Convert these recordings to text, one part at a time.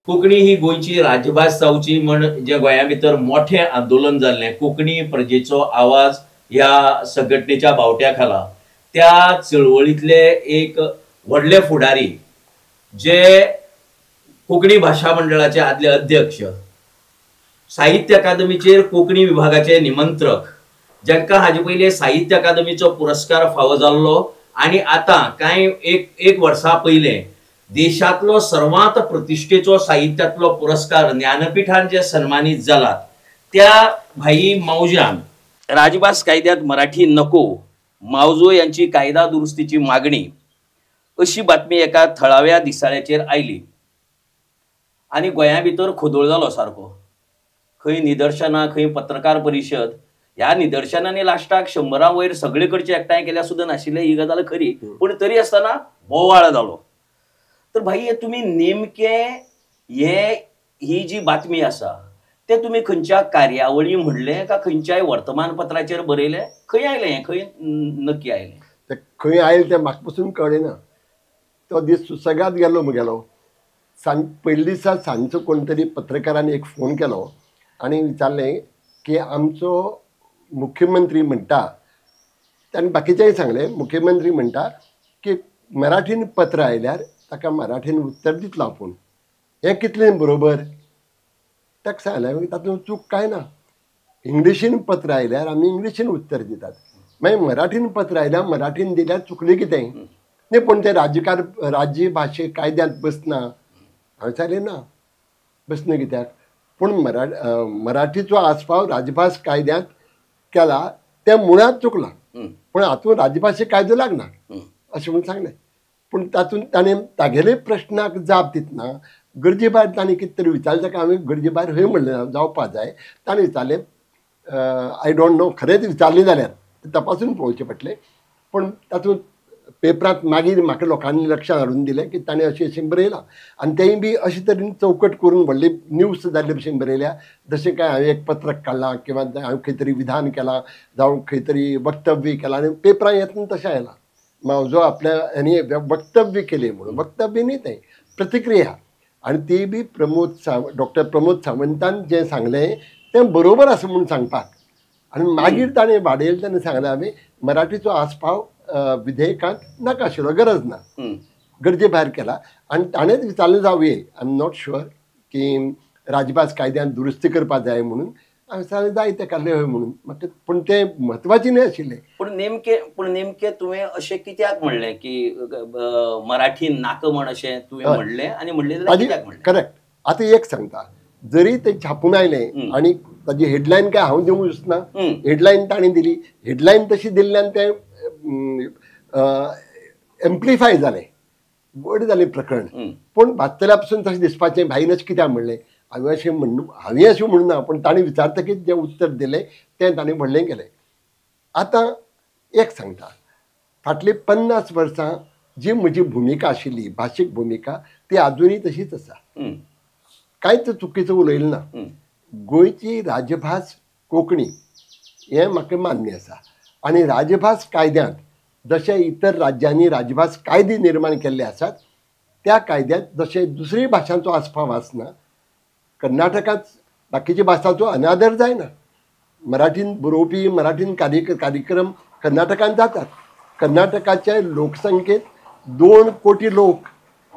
कोंकणी ही गोंयची राजभास जावची म्हण जे गोंया भितर मोठे आंदोलन जाल्ले कोंकणी प्रजेचो आवाज ह्या संघटनेच्या बावट्या खाला त्या चळवळीतले एक व्हडले फुडारी जे कोंकणी भाषा मंडळाचे आदले अध्यक्ष, साहित्य अकादमीचेर कोंकणी विभागाचे निमंत्रक, जांकां हाजे पयलीं साहित्य अकादमीचो पुरस्कार फावो जाल्लो आणि आता कांय एक वर्सा पयलें देशातलो सर्वात प्रतिष्ठेचो साहित्यातलो पुरस्कार ज्ञानपीठान जे सन्मानित जालात त्या भाई मावजान राजभास कायद्यात मराठी नको, मावजो यांची कायदा दुरुस्तीची मागणी अशी बातमी एका थळाव्या दिसाळ्याचेर आयली आणि गोंया भितर खोदोळ जालो सारको. खंय निदर्शनां, खंय पत्रकार परिशद, ह्या निदर्शनांनी लास्टाक 100 वयर सगळे कडचे एकठांय केल्या सुद्दां नाशिल्ले ही गजाल खरी, पूण तरी आसतना बोवाळ जालो. तर भाई तुम्ही नेमके ही जी बातमी आसा ते तुम्ही खंयच्या कार्यावळी म्हणले का खंयच्याय वर्तमानपत्राचेर बरयले, खंय आयले हें, खंय नक्की आयले ते खंय आयले ते म्हाका पसून कळना. तो दीस सुसगाद गेलो म्हगेलो. पयले दिसा सांजचो कोण तरी पत्रकारान एक फोन केलो आनी विचारलें की आमचो मुख्यमंत्री म्हणटा, ताणें बाकीच्याय सांगलें, मुख्यमंत्री म्हणटा की मराठीन पत्र आयल्यार ताका मराठीन उत्तर दितलो आपूण. हें कितलें बरोबर? ताका सांगलें तातूंत चूक कांय ना. इंग्लिशीन पत्र आयल्यार आमी इंग्लिशीन उत्तर दितात, मागीर मराठीन पत्र आयल्यार मराठीन दिल्यार चुकलें कितें? न्ही पूण ते राज्य भाशे कायद्यांत बसना. हांवें सांगलें ना, बसना कित्याक? पूण मराठीचो आस्पाव राजभास कायद्यांत केला ते मुळात चुकला, पूण हातूंत राजभाशे कायदो लागना अशें म्हणून सांगलें. पूण तातूंत ताणें तागेले प्रश्नाक जाप दितना गरजे भायर ताणें कितें तरी विचारलें, ताका हांवें गरजे भायर हय म्हणलें जावपा जाय. ताणें विचारलें आय डोंट नो, खरेंच विचारलें जाल्यार तपासून पळोवचें पडटलें. पूण तातूंत पेपरांत मागीर म्हाका लोकांनी लक्षांत हाडून दिलें की ताणें अशें अशें बरयलां आनी तेंय बी अशे तरेन चौकट करून व्हडली न्यूज जाल्ले भशेन बरयल्या. जशें काय हांवें एक पत्रक काडलां किंवा हांवें खंय तरी विधान केलां जावं खंय तरी वक्तव्य केलां आनी पेपरां येतना तशें आयलां. मावजो आपल्या हेणी वक्तव्य केलें म्हणून, वक्तव्य न्ही तें प्रतिक्रिया, आनी ती बी डॉक्टर प्रमोद सावंतान जें सांगलें तें बरोबर आसा म्हणून सांगपाक. आनी मागीर ताणें वाडयलें तेन्ना सांगलें हांवें मराठीचो आस्पाव विधेयकांत नाका आशिल्लो, गरज ना, गरजे भायर केला. आनी ताणेंच विचारलें जावं आय एम नॉट शुअर की राजभास कायद्यांत दुरुस्ती करपा जाय म्हणून. हांवें सांगलें जाय तें काडलें हय म्हणून. म्हाका पूण तें म्हत्वाचें न्ही आशिल्लें. पूण नेमके तुवें अशें कित्याक म्हणलें की मराठी नाका म्हण अशें तुवें म्हणलें आनी म्हणलें जाल्यार कित्याक म्हणलें? करेक्ट. आतां एक सांगता, जरी तें छापून आयलें आनी ताजी हेडलायन काय हांव दिवंक दिसना, हेडलायन ताणें दिली, हेडलायन तशी दिल्ल्यान तें एम्प्लिफाय जालें, व्हड जालें प्रकरण. पूण वाचतल्या पसून तशें दिसपाचें भाईन अशें कित्याक म्हणलें? हांवें अशें म्हणूं ना, पूण ताणें विचारतकीच जें उत्तर दिलें तें ताणें व्हडलें केलें. आतां एक सांगता, फाटलीं 50 वर्सां जी म्हजी भुमिका आशिल्ली, भाशीक भुमिका, ती आजुनूय तशीच आसा. कांयच चुकीचो उलयलो ना. गोंयची राजभास कोंकणी हें म्हाका मान्य आसा. आनी राजभास कायद्यांत जशे इतर राज्यांनी राजभास कायदे निर्माण केल्ले आसात त्या कायद्यांत जशे दुसरी भाशांचो आस्पाव आसना, कर्नाटकांत बाकीच्या भासांचो अनादर जायना. मराठीन बरोवपी, मराठीन कार्यक्रम कर्नाटकांत जातात. कर्नाटकाच्या लोकसंख्येत 2 कोटी लोक,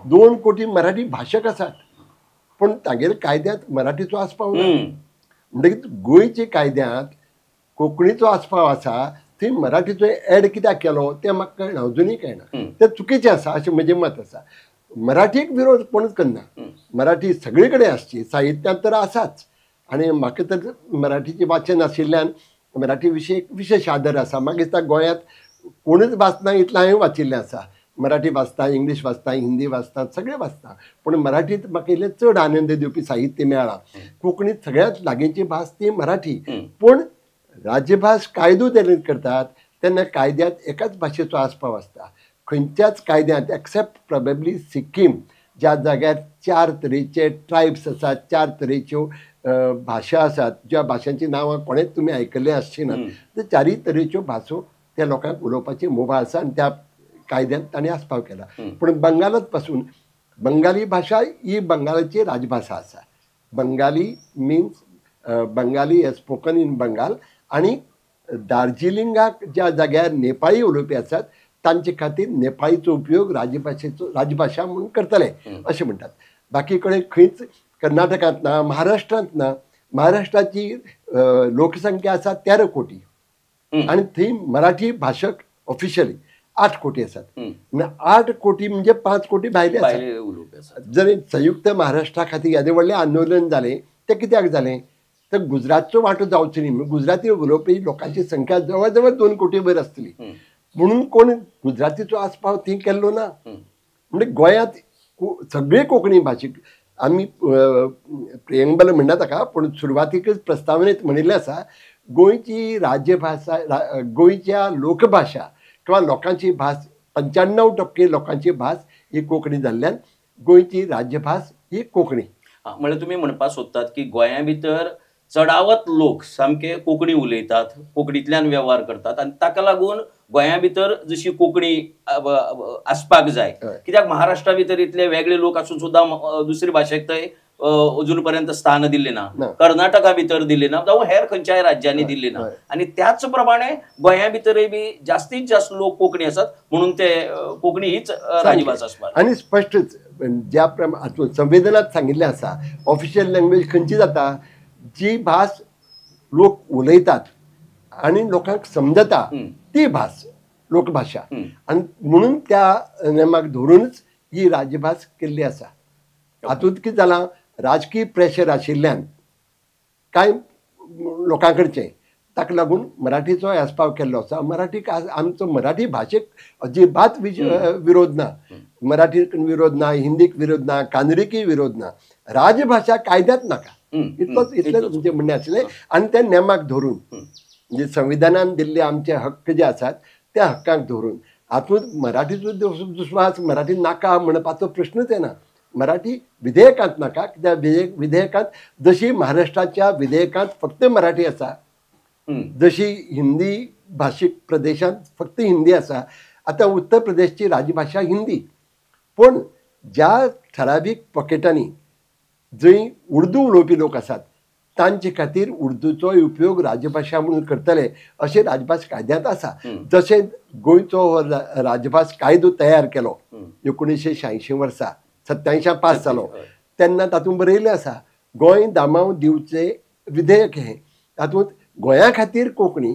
2 कोटी मराठी भाशक आसात, पूण तागेले कायद्यांत मराठीचो आस्पाव ना. म्हणटकीर गोंयच्या कायद्यांत कोंकणीचो आस्पाव आसा, थंय मराठीचो एड कित्याक केलो तें म्हाका कळना, अजुनूय कळना. तें चुकीचें आसा अशें म्हजें मत आसा. मराठीक विरोध कोणूच करना, मराठी सगळे कडेन आसची, साहित्यांत तर आसाच. आनी म्हाका तर मराठीचें वाचन आशिल्ल्यान मराठी विशीं एक विशेश आदर आसा. म्हाका दिसता गोंयांत कोणूच वाचना इतलें हांवें वाचिल्लें आसा. मराठी वाचता, इंग्लीश वाचता, हिंदी वाचता, सगळें वाचता. पूण मराठींत म्हाका इल्लें चड आनंद दिवपी साहित्य मेळ्ळां. कोंकणींत सगळ्यांत लागींची भास ती मराठी. पूण राजभास कायदो जेन्ना करतात तेन्ना कायद्यांत एकाच भाशेचो आस्पाव आसता. खंयच्याच कायद्यांत एक्सेप्ट प्रोबेबली सिक्कीम, ज्या जाग्यार 4 तरेचे ट्रायब्स आसात, 4 तरेच्यो भाशा आसात, ज्या भाशांची नांवां कोणेंच तुमी आयकल्लीं आसची नात, ते 4 तरेच्यो भासो त्या लोकांक उलोवपाची मुभा आसा आनी त्या कायद्यांत ताणें आस्पाव केला. पूण बंगालांत पासून बंगाली भाषा ही बंगालाची राजभाषा आसा. Bengali means Bengali has spoken in Bengal. आणि दार्जिलिंगाक ज्या जाग्यार नेपाळी उलोवपी आसात तांचे खातीर नेपाळीचो उपयोग राजभाषा म्हणून करतले अशें म्हणटात. बाकी कडेन खंयच कर्नाटकांत ना, महाराष्ट्रांत ना. महाराष्ट्राची लोकसंख्या आसा 13 कोटी आणि थंय मराठी भाशक ऑफिशियली 8 कोटी आसात. 8 कोटी म्हणजे 5 कोटी भायले आसात. जर संयुक्त महाराष्ट्रा खातीर येदें व्हडलें आंदोलन जालें तें कित्याक जालें तर गुजरातचो वांटो जावचो न्ही. गुजराती उलोवपी लोकांची संख्या जवळ जवळ 2 कोटी वयर आसतली म्हणून कोण गुजरातीचो आस्पाव थंय केल्लो ना. म्हणजे गोंयांत सगळे कोंकणी भाशीक आमी प्रियंबल म्हणटा ताका पूण सुरवातीकच प्रस्तावनेंत म्हणिल्लें आसा गोंयची राज्यभाषा गोंयच्या लोकभाशा किंवा लोकांची भास 95% लोकांची भास ही कोंकणी जाल्ल्यान गोंयची राज्यभास ही कोंकणी. म्हणजे तुम्ही म्हणपाक सोदतात की गोंया भितर चडावत लोक सामके कोंकणी उलयतात, कोंकणींतल्यान वेव्हार करतात आणि ताका लागून गोंया भितर जशी कोंकणी आसपाक जाय. कित्याक महाराष्ट्रा भितर इतले वेगळे लोक आसून सुद्दां दुसरी भाशेक थंय अजून पर्यंत स्थान दिल्लें ना. कर्नाटका भितर दिल्लें ना जावं हेर खंयच्याय राज्यांनी दिल्लें ना. आणि त्याच प्रमाणे गोंया भितरय बी जास्तीत जास्त लोक कोंकणी आसात म्हणून ते कोंकणी हीच राजभास आसपाक. आणि स्पश्टच ज्या प्रमाणे संविधानात सांगिल्लें आसा ऑफिशियल लँग्वेज खंयची जाता जी भास लोक उलयतात आणि लोकांक समजता ती भास लोकभाषा. आणि म्हणून त्या नेमाक धरूनच ही राजभास केल्ली आसा. हातूंत कितें जालां राजकीय प्रेशर आशिल्ल्यान कांय लोकां कडचे ताका लागून मराठीचो आस्पाव केल्लो आसा. मराठीक आमचो मराठी भाशेक अजिबात विरोध ना. मराठीक विरोध ना, हिंदीक विरोध ना, कानडीकी विरोध ना. राजभाषा कायद्यात नाका इतलेंच म्हणजे म्हणणें आसलें. आनी त्या नेमाक धरून म्हणजे संविधानान दिल्ले आमचे हक्क जे आसात त्या हक्काक धरून हातूंत मराठीचो दुस्वास मराठी नाका म्हणपाचो प्रश्नच येना. मराठी विधेयकांत नाका कित्याक विधेयकांत जशी महाराष्ट्राच्या विधेयकांत फक्त मराठी आसा, जशी हिंदी भाशीक प्रदेशांत फक्त हिंदी आसा. आतां उत्तर प्रदेशची राजभाषा हिंदी पूण ज्या ठरावीक पॉकेटांनी जंय उर्दू उलोवपी लोक आसात तांचे खातीर उर्दूचो उपयोग राजभाषा म्हणून करतले अशें राजभास कायद्यांत आसा. जशें गोंयचो राजभास कायदो तयार केलो 1986 वर्सा 87 पास जालो तेन्ना तातूंत बरयल्लें आसा गोंय दामाव दिवचे विधेयक हें. तातूंत गोंया खातीर कोंकणी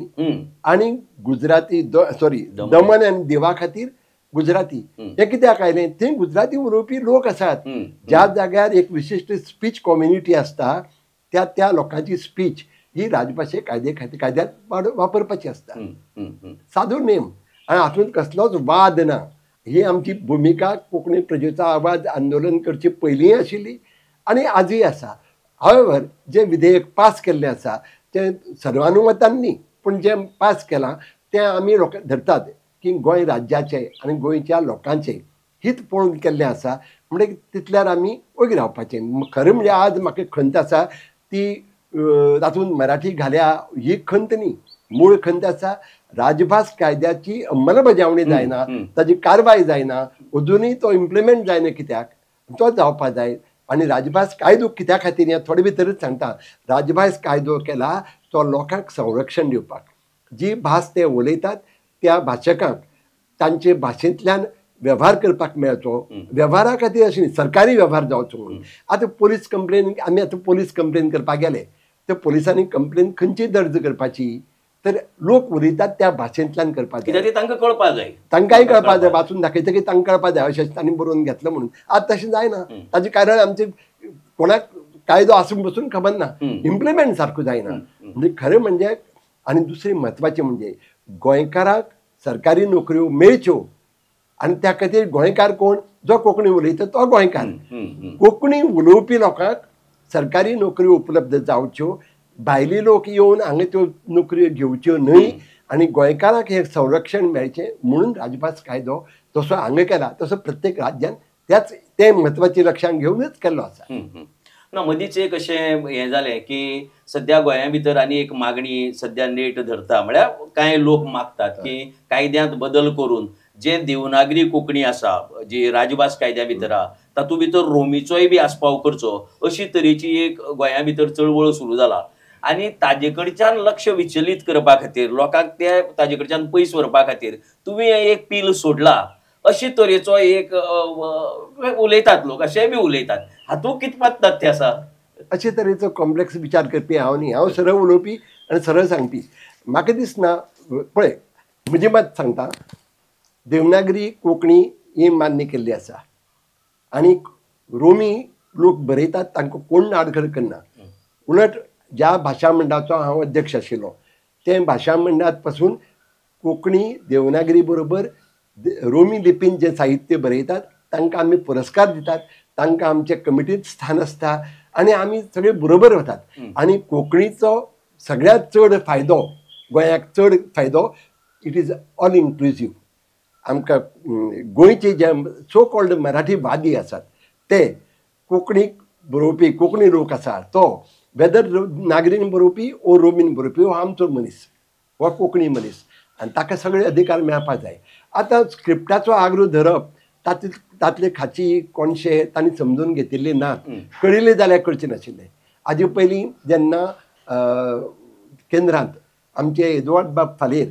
आनी गुजराती दमन आनी दिवा खातीर गुजराती. हें कित्याक आयलें थंय गुजराती उलोवपी लोक आसात. ज्या जाग्यार एक विशिश्ट स्पीच कम्युनिटी आसता त्या लोकांची स्पीच ही राजभाशे कायद्यांत वापरपाची आसता. सादो नेम आनी हातूंत कसलोच वाद ना. ही आमची भुमिका कोंकणी प्रजेचो आवाज आंदोलन करचे पयलींय आशिल्ली आनी आजूय आसा. हावेवर जे विधेयक पास केल्लें आसा तें सर्वानुमतान न्ही पूण जें पास केलां तें आमी लोक धरतात की गोंय राज्याचें आनी गोंयच्या लोकांचें हित पळोवन केल्लें आसा. म्हणजे तितल्यार आमी वगीर रावपाचें. खरें म्हणजे आज म्हाका खंत आसा ती तातूंत मराठी घाल्या ही खंत न्ही. मूळ खंत आसा राजभास कायद्याची अंमलबजावणी जायना, ताची कारवाय जायना, अजुनूय तो इम्प्लिमेंट जायना. कित्याक तो जावपा जाय. आनी राजभास कायदो कित्या खातीर हें थोडे भितरच सांगता. राजभास कायदो केला तो लोकांक संरक्षण दिवपाक. जी भास ते उलयतात त्या भाशकांक तांचे भाशेंतल्यान वेव्हार करपाक मेळचो. वेव्हारा खातीर अशें सरकारी वेव्हार जावचो म्हणून. आतां पोलीस कंप्लेन आमी आतां पोलीस कंप्लेन करपाक गेले तर पोलिसांनी कंप्लेन खंयची दर्ज करपाची तर लोक उलयतात त्या भाशेंतल्यान करपाक जाय. तांकां कळपाक जाय, तांकांय कळपाक जाय. वाचून दाखयतकीर तांकां कळपाक जाय अशें तांणी बरोवन घेतलं म्हणून. आज तशें जायना. ताजें कारण आमचे कोणाक कायदो आसून बसून खबर ना, इम्प्लिमेंट सारको जायना. म्हणजे खरें म्हणजे आनी दुसरें म्हत्वाचें म्हणजे गोंयकाराक सरकारी नोकऱ्यो मेळच्यो आनी त्या खातीर गोंयकार कोण जो कोंकणी उलयता तो गोंयकार. कोंकणी उलोवपी लोकांक सरकारी नोकऱ्यो उपलब्ध जावच्यो. भायले लोक येवन हांगा त्यो नोकऱ्यो घेवच्यो न्हय आनी गोंयकारांक हें संरक्षण मेळचें म्हणून राजभास कायदो जसो हांगा केला तसो प्रत्येक राज्यान तें म्हत्वाचें लक्षांत घेवनच केल्लो आसा. ना मदींच एक अशें हें जालें की सद्या गोंया भितर आनी एक मागणी सद्या नेट धरता. म्हळ्यार कांय लोक मागतात की कायद्यांत बदल करून जे देवनागरी कोंकणी आसा जी राजभास कायद्या भितर आहा तातूंत भितर रोमीचोय बी आस्पाव करचो अशी तरेची एक गोंया भितर चळवळ सुरू जाला आनी ताजे कडच्यान लक्ष विचलीत करपा खातीर लोकांक ते ताजे कडच्यान पयस व्हरपा खातीर तुमी एक पील सोडला अशे तरेचो एक उलयतात लोक अशेय बी उलयतात हातूंत कितपत तथ्य आसा अशे तरेचो कॉम्प्लेक्स विचार करपी हांव न्ही हांव सरळ उलोवपी आनी सरळ सांगपी म्हाका दिसना पळय म्हजी मात सांगता देवनागरी कोंकणी ही मान्य केल्ली आसा आनी रोमी लोक बरयतात तांकां कोण आडखळ करना उलट ज्या भाशा मंडळाचो हांव अध्यक्ष आशिल्लो ते भाशा मंडळांत पासून कोंकणी देवनागरी बरोबर रोमी लिपीन जे साहित्य बरयतात तांकां आमी पुरस्कार दितात तांकां आमचे कमिटींत स्थान आसता आनी आमी सगळे बरोबर वतात आनी कोंकणीचो सगळ्यांत चड फायदो गोंयाक चड फायदो इट इज ऑल इन्क्लुजीव आमकां गोंयचे जे सो कॉल्ड मराठीवादी आसात ते कोंकणीक बरोवपी कोंकणी लोक आसा तो वेदर नागरीन बरोवपी ओ रोमीन बरोवपी हो आमचो मनीस हो कोंकणी मनीस आनी ताका सगळे अधिकार मेळपाक जाय आतां स्क्रिप्टाचो आग्रो धरप तातले खाची कोणशे तांणी समजून घेतिल्ले नात कळिल्ले जाल्यार करचे नाशिल्ले हाजे पयलीं जेन्ना केंद्रांत आमचे एदवर्ड बाब फालेर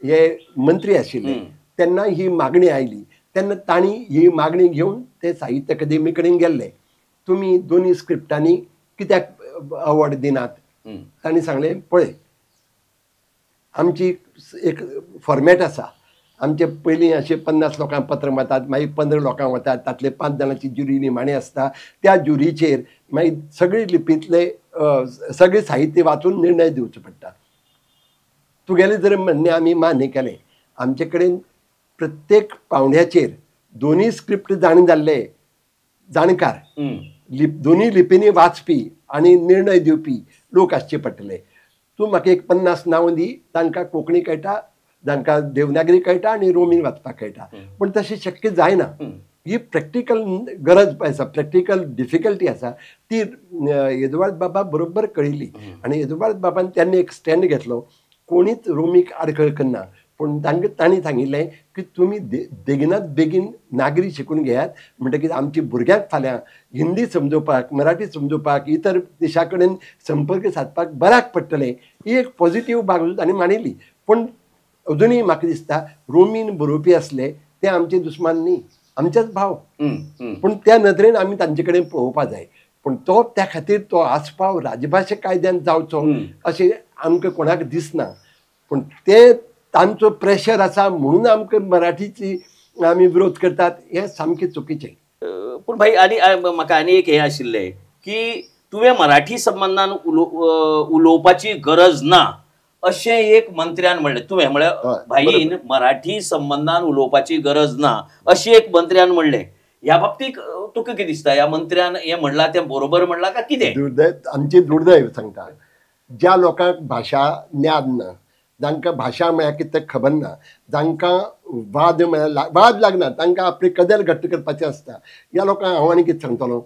हे मंत्री आशिल्ले तेन्ना ही मागणी आयली तेन्ना तांणी ही मागणी घेवन ते साहित्य अकादेमी कडेन गेल्ले तुमी दोनी स्क्रिप्टांनी कित्याक अवॉर्ड दिनात तांणी सांगलें पळय आमची एक फॉर्मॅट आसा आमचे पयलीं अशें 50 लोकांक पत्र वतात मागीर 15 लोकांक वतात तातले 5 जाणांची ज्युरी निमाणी आसता त्या ज्युरीचेर मागीर सगळे लिपींतले सगळे साहित्य वाचून निर्णय दिवचो पडटा तुगेलें जर म्हणणें आमी मान्य केलें आमचे कडेन प्रत्येक पावंड्याचेर दोनी स्क्रिप्ट जाल्ले जाणकार दोनी लिपींनी वाचपी आनी निर्णय दिवपी लोक आसचे पडटले तूं म्हाका एक 50 नांव दी तांकां कोंकणी कळटा जांकां देवनागरी कळटा आनी रोमीन वाचपाक कळटा पूण तशें शक्य जायना ही प्रॅक्टिकल गरज आसा प्रॅक्टिकल डिफिकल्टी आसा ती एदवर्ड बाबा बरोबर कळिल्ली आनी एदवर्ड बाबान तेन्ना एक स्टँड घेतलो कोणीच रोमीक आडखळ करना पूण तांणी सांगिल्लें की तुमी बेगिनात बेगीन नागरी शिकून घेयात म्हणटकीर आमची भुरग्यांक फाल्यां हिंदी समजोवपाक मराठी समजोवपाक इतर देशा कडेन संपर्क सादपाक बऱ्याक पडटलें ही एक पॉझिटीव बाजू तांणी मांडिल्ली पूण अजुनूय म्हाका दिसता रोमीन बरोवपी आसले ते आमचे दुस्मान न्ही आमचेच भाव पूण त्या नदरेन आमी तांचे कडेन पळोवपाक जाय पूण तो त्या खातीर तो आस्पाव राजभाशा कायद्यान जावचो अशें आमकां कोणाक दिसना पूण ते तांचो प्रेशर आसा म्हणून आमकां मराठीची आमी विरोध करतात हें सामकें चुकीचें पूण भाई आनी म्हाका आनी एक हें आशिल्लें की तुवें मराठी संबंदान उलोवपाची गरज ना अशें एक मंत्र्यान म्हणलें तुवें म्हळ्यार भाईन मराठी संबंदान उलोवपाची गरज ना अशें एक मंत्र्यान म्हणलें ह्या बाबतीक तुका कितें दिसता ह्या मंत्र्यान हें म्हणलां तें बरोबर म्हणलां काय कितें दुर्दैव आमची दुर्दैव सांगता ज्या लोकांक भाशा ज्ञान ना जांकां भाशा म्हळ्यार कितें तें खबर ना जांकां वाद म्हळ्यार वाद लागना तांकां आपली कदेल घट्ट करपाचें आसता ह्या लोकांक हांव आनी कितें सांगतलो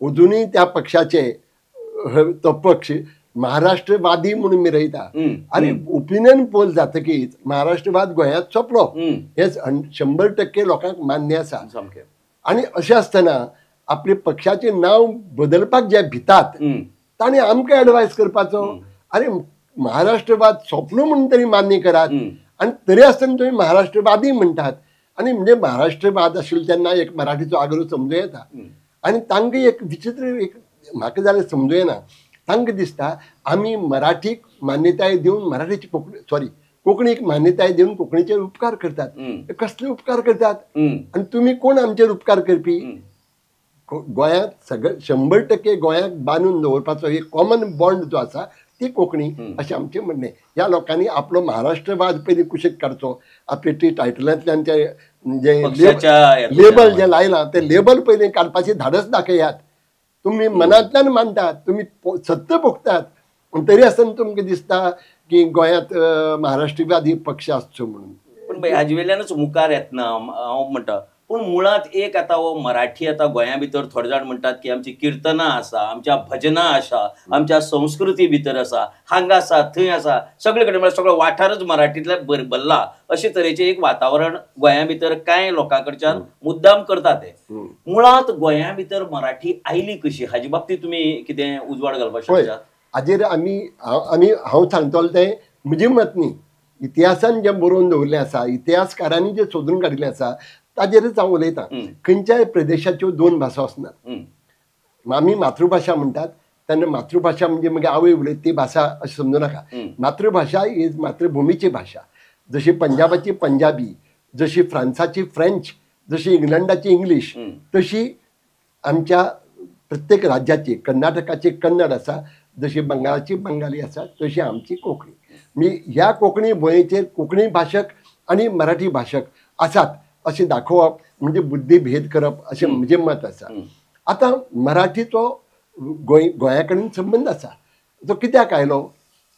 अजुनूय त्या पक्षाचे तो पक्ष महाराष्ट्रवादी म्हणून मिरयता आनी ओपिनियन पोल जातकीच महाराष्ट्रवाद गोंयांत सोंपलो हे 100% लोकांक मान्य आसा आनी अशें आसतना आपले पक्षाचें नांव बदलपाक जे भितात ताणें आमकां एडवायस करपाचो अरे महाराष्ट्रवाद सोंपलो म्हणून तरी मान्य करात आनी तरी आसतना तुमी महाराष्ट्रवादी म्हणटात आनी म्हणजे महाराष्ट्रवाद आशिल्लो तेन्ना एक मराठीचो आग्रो समजूं येता आनी तांकां एक विचित्र एक म्हाका जाल्यार समजूं येना तांकां दिसता आमी मराठीक मान्यताय दिवन मराठीची कोंकणीक मान्यताय दिवन कोंकणीचेर उपकार करतात कसले उपकार करतात आनी तुमी कोण आमचेर उपकार करपी गोंयांत सगळे 100% गोंयाक बांदून दवरपाचो एक कॉमन बॉन्ड जो आसा ती कोंकणी अशें आमचें म्हणणें ह्या लोकांनी आपलो महाराष्ट्रवाद पयलीं कुशीक काडचो आपली ती टायटलांतल्यान जे लेबल जे लायलां ते लेबल पयलीं काडपाचें धाडस दाखयात तुमी मनांतल्यान मानतात तुमी सत्य भोगतात पूण तरी आसतना तुमकां दिसता की गोंयांत महाराष्ट्रवादी पक्ष आसचो म्हणून पूण हाजे वेल्यानच मुखार येतना हांव म्हणटा पूण मुळात एक आता हो मराठी आता गोंया भितर थोडे जाण म्हणटात की आमची किर्तनां आसा, आमच्या भजनां आसा, आमच्या संस्कृती भितर आसा, हांगा आसा थंय आसा, सगळे कडेन म्हणजे सगळो वाठारच मराठींतल्यान भरला अशे तरेचें एक वातावरण गोंया भितर कांय लोकां कडच्यान मुद्दाम करता ते. मुळात गोंया भितर मराठी आयली कशी हाचे बाबतींत तुमी कितें उजवाड घालपाक शकतात? हाजेर हांव सांगतलो तें म्हजें मत न्ही, इतिहासान जें बरोवन दवरलें आसा, इतिहासकारांनी जें सोदून काडिल्लें आसा ताजेरच हांव उलयतां. खंयच्याय प्रदेशाच्यो दोन भासो आसनात. आमी मातृभाशा म्हणटात तेन्ना मातृभाशा म्हणजे मागीर आवय उलयत ती भाशा अशें समजू नाका. मातृभाशा इज मातृभुमीची भाशा. जशी पंजाबाची पंजाबी, जशी फ्रांसाची फ्रेंच, जशी इंग्लंडाची इंग्लीश, तशी आमच्या प्रत्येक राज्याची, कर्नाटकाची कन्नड आसा, जशी बंगालाची बंगाली आसा, तशी आमची कोंकणी. मी ह्या कोंकणी भुंयेचेर कोंकणी भाशक आनी मराठी भाशक आसात अशें दाखोवप म्हणजे बुद्धी भेद करप अशें म्हजें मत आसा. आतां मराठीचो गोंया कडेन संबंद आसा. तो कित्याक आयलो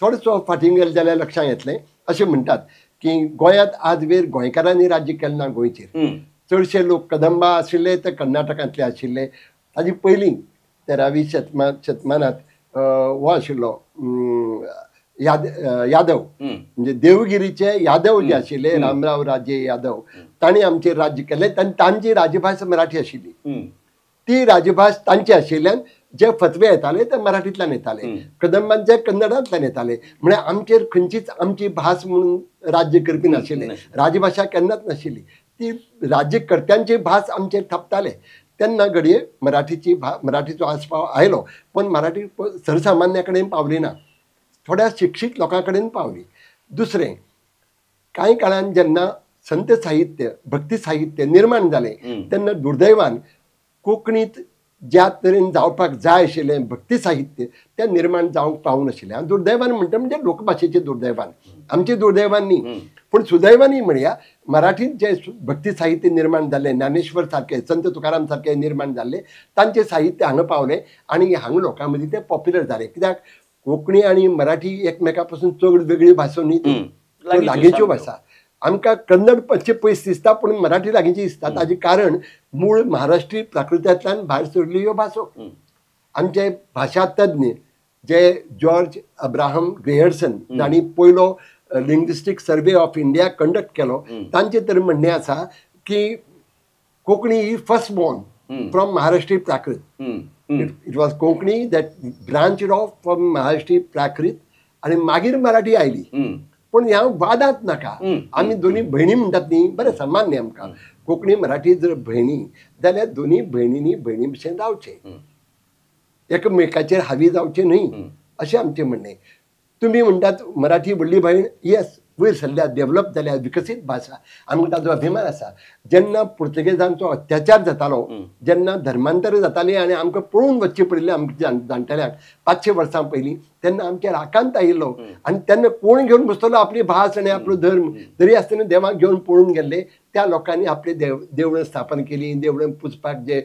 थोडोसो फाटीं गेलो जाल्यार लक्षांत येतलें. अशें म्हणटात की गोंयांत आज वेर गोंयकारांनी राज्य केलें ना गोंयचेर. चडशे लोक कदंबा आशिल्ले ते कर्नाटकांतले आशिल्ले. ताजे पयलीं 13वी शेतमानांत हो आशिल्लो यादव म्हणजे देवगिरीचे यादव जे आशिल्ले, रामराव राजे यादव, तांणी आमचेर राज्य केलें. तांची राजभास मराठी आशिल्ली. ती राजभास तांची आशिल्ल्यान जे फतवे येताले ते मराठींतल्यान येताले, कदंबांचे कन्नडांतल्यान येताले. म्हणजे आमचेर खंयचीच आमची भास म्हणून राज्य करपी नाशिल्ले. राजभाशा केन्नाच नाशिल्ली. ती राज्यकर्त्यांची भास आमचेर थापताले. तेन्ना घडये मराठीचो आस्पाव आयलो, पण मराठी सर्वसामान्या कडेन पावली ना, थोड्या शिक्षीत लोकां कडेन पावली. दुसरें, कांय काळान जेन्ना संत साहित्य, भक्ती साहित्य निर्माण जालें तेन्ना दुर्दैवान कोंकणींत ज्या तरेन जावपाक जाय आशिल्लें भक्ती साहित्य तें निर्माण जावंक पावनाशिल्लें. आनी दुर्दैवान म्हणटा म्हणजे लोकभाशेचें दुर्दैवान, आमचें दुर्दैवान न्ही. पूण सुदैवानय म्हणया मराठींत जें भक्ती साहित्य निर्माण जाल्लें, ज्ञानेश्वर सारकें, संत तुकाराम सारकें निर्माण जाल्लें, तांचें साहित्य हांगा पावलें आनी हांगा लोकां मदीं तें पॉप्युलर जालें. कित्याक कोंकणी आनी मराठी एकमेका पासून चड वेगळी भासो न्ही, त्यो लागींच्यो भाशा. आमकां कन्नड मातशें पयस दिसता पूण मराठी लागींची दिसता. ताजें कारण मूळ महाराष्ट्री प्राकृतांतल्यान भायर सरल्यो ह्यो भासो. आमचे भाशा तज्ञ जे जॉर्ज अब्राहम ग्रेहर्सन जांणी पयलो linguistic survey of India conduct केलो, तांचें तर म्हणणें आसा की कोंकणी ही first born from Maharashtri Prakrit. It was Konkani that branched off from Maharashtri Prakrit आनी मागीर मराठी आयली. पण ह्या वादांत नाका. आमी दोनी भयणी म्हणटात न्ही, बरें सामान्य आमकां कोंकणी मराठी जर भयणी जाल्यार दोनी भयणींनी भयणी भशेन रावचें, एकमेकाचेर हावी जावचें न्हय अशें आमचें म्हणणें. तुमी म्हणटात मराठी व्हडली भयण, येस, वयर सरल्या, डेव्हलप जाल्या, विकसीत भाशा, आमकां ताजो अभिमान आसा. जेन्ना पुर्तुगेजांचो अत्याचार जातालो, जेन्ना धर्मांतर जातालीं आनी आमकां पळोवन वचचें पडलें आमच्या जाणटेल्यांक 500 वर्सां पयलीं, तेन्ना आमचेर आकांत आयिल्लो आनी तेन्ना कोण घेवन बसतलो आपली भास आनी आपलो धर्म. तरी आसतना देवाक घेवन पळोवन गेल्ले. त्या लोकांनी आपली देवळां स्थापन केलीं, देवळां पुजपाक जे